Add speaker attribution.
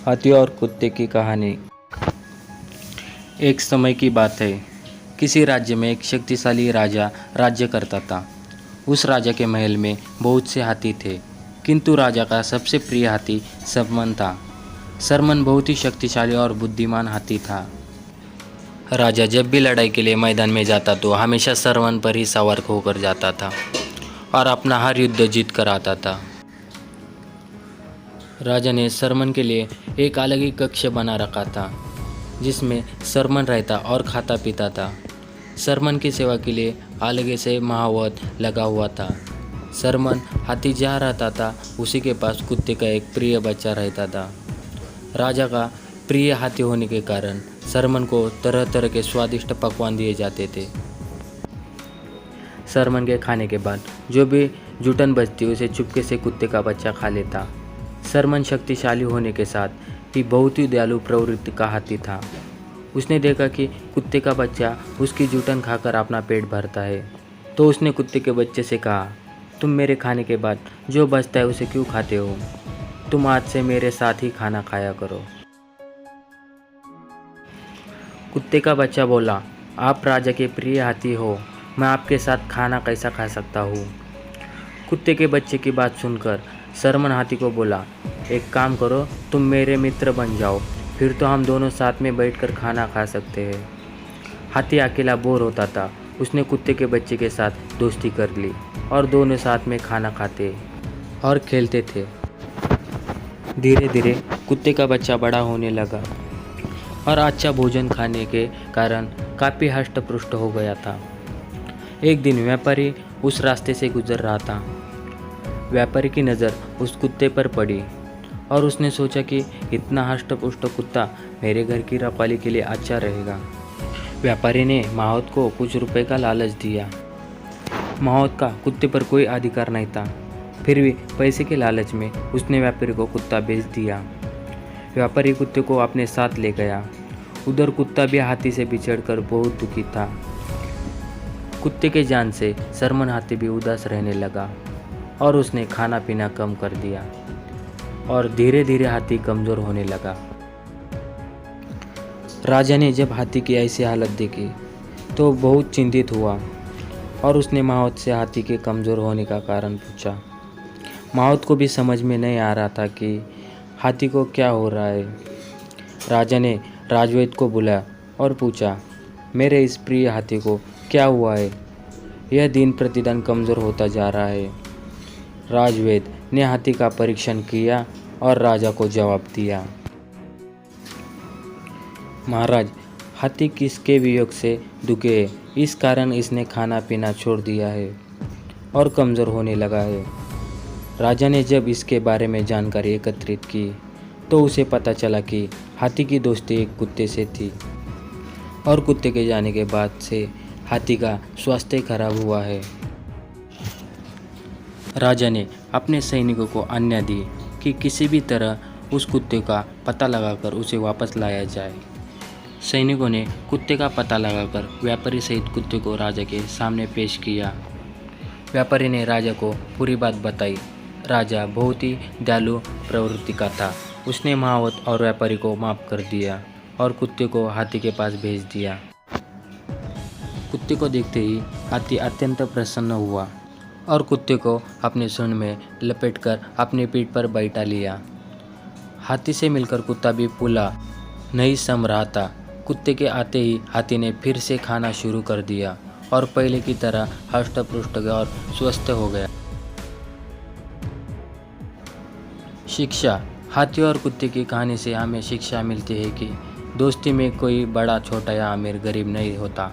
Speaker 1: हाथी और कुत्ते की कहानी। एक समय की बात है। किसी राज्य में एक शक्तिशाली राजा राज्य करता था। उस राजा के महल में बहुत से हाथी थे, किंतु राजा का सबसे प्रिय हाथी सरमन था। सरमन बहुत ही शक्तिशाली और बुद्धिमान हाथी था। राजा जब भी लड़ाई के लिए मैदान में जाता तो हमेशा सरमन पर ही सवार होकर जाता था और अपना हर युद्ध जीत कर आता था। राजा ने सरमन के लिए एक अलग ही कक्ष बना रखा था, जिसमें सरमन रहता और खाता पीता था। सरमन की सेवा के लिए अलग से महावत लगा हुआ था। सरमन हाथी जहाँ रहता था उसी के पास कुत्ते का एक प्रिय बच्चा रहता था। राजा का प्रिय हाथी होने के कारण सरमन को तरह तरह के स्वादिष्ट पकवान दिए जाते थे। सरमन के खाने के बाद जो भी जुटन बचती उसे चुपके से कुत्ते का बच्चा खा लेता। सरमन शक्तिशाली होने के साथ ही बहुत ही दयालु प्रवृत्ति का हाथी था। उसने देखा कि कुत्ते का बच्चा उसकी जुटन खाकर अपना पेट भरता है, तो उसने कुत्ते के बच्चे से कहा, तुम मेरे खाने के बाद जो बचता है उसे क्यों खाते हो? तुम आज से मेरे साथ ही खाना खाया करो। कुत्ते का बच्चा बोला, आप राजा के प्रिय हाथी हो, मैं आपके साथ खाना कैसा खा सकता हूँ? कुत्ते के बच्चे की बात सुनकर सरमन हाथी को बोला, एक काम करो, तुम मेरे मित्र बन जाओ, फिर तो हम दोनों साथ में बैठकर खाना खा सकते हैं। हाथी अकेला बोर होता था। उसने कुत्ते के बच्चे के साथ दोस्ती कर ली और दोनों साथ में खाना खाते और खेलते थे। धीरे धीरे कुत्ते का बच्चा बड़ा होने लगा और अच्छा भोजन खाने के कारण काफ़ी हष्ट पुष्ट हो गया था। एक दिन व्यापारी उस रास्ते से गुजर रहा था। व्यापारी की नज़र उस कुत्ते पर पड़ी और उसने सोचा कि इतना हष्ट पुष्ट कुत्ता मेरे घर की रखवाली के लिए अच्छा रहेगा। व्यापारी ने माहौत को कुछ रुपए का लालच दिया। माहौत का कुत्ते पर कोई अधिकार नहीं था, फिर भी पैसे के लालच में उसने व्यापारी को कुत्ता बेच दिया। व्यापारी कुत्ते को अपने साथ ले गया। उधर कुत्ता भी हाथी से बिछड़कर बहुत दुखी था। कुत्ते के जान से सरमन हाथी भी उदास रहने लगा और उसने खाना पीना कम कर दिया और धीरे धीरे हाथी कमज़ोर होने लगा। राजा ने जब हाथी की ऐसी हालत देखी तो बहुत चिंतित हुआ और उसने माहौत से हाथी के कमज़ोर होने का कारण पूछा। माहौत को भी समझ में नहीं आ रहा था कि हाथी को क्या हो रहा है। राजा ने राजवैद्य को बुलाया और पूछा, मेरे इस प्रिय हाथी को क्या हुआ है? यह दिन प्रतिदिन कमज़ोर होता जा रहा है। राजवैद्य ने हाथी का परीक्षण किया और राजा को जवाब दिया, महाराज, हाथी किसके वियोग से दुखे है, इस कारण इसने खाना पीना छोड़ दिया है और कमज़ोर होने लगा है। राजा ने जब इसके बारे में जानकारी एकत्रित की तो उसे पता चला कि हाथी की दोस्ती एक कुत्ते से थी और कुत्ते के जाने के बाद से हाथी का स्वास्थ्य खराब हुआ है। राजा ने अपने सैनिकों को आज्ञा दी कि किसी भी तरह उस कुत्ते का पता लगाकर उसे वापस लाया जाए। सैनिकों ने कुत्ते का पता लगाकर व्यापारी सहित कुत्ते को राजा के सामने पेश किया। व्यापारी ने राजा को पूरी बात बताई। राजा बहुत ही दयालु प्रवृत्ति का था। उसने महावत और व्यापारी को माफ़ कर दिया और कुत्ते को हाथी के पास भेज दिया। कुत्ते को देखते ही हाथी अत्यंत प्रसन्न हुआ और कुत्ते को अपने सूंड में लपेटकर अपनी पीठ पर बैठा लिया। हाथी से मिलकर कुत्ता भी फूला नहीं सम रहा था। कुत्ते के आते ही हाथी ने फिर से खाना शुरू कर दिया और पहले की तरह हष्ट पुष्ट और स्वस्थ हो गया। शिक्षा। हाथी और कुत्ते की कहानी से हमें शिक्षा मिलती है कि दोस्ती में कोई बड़ा छोटा या अमीर गरीब नहीं होता।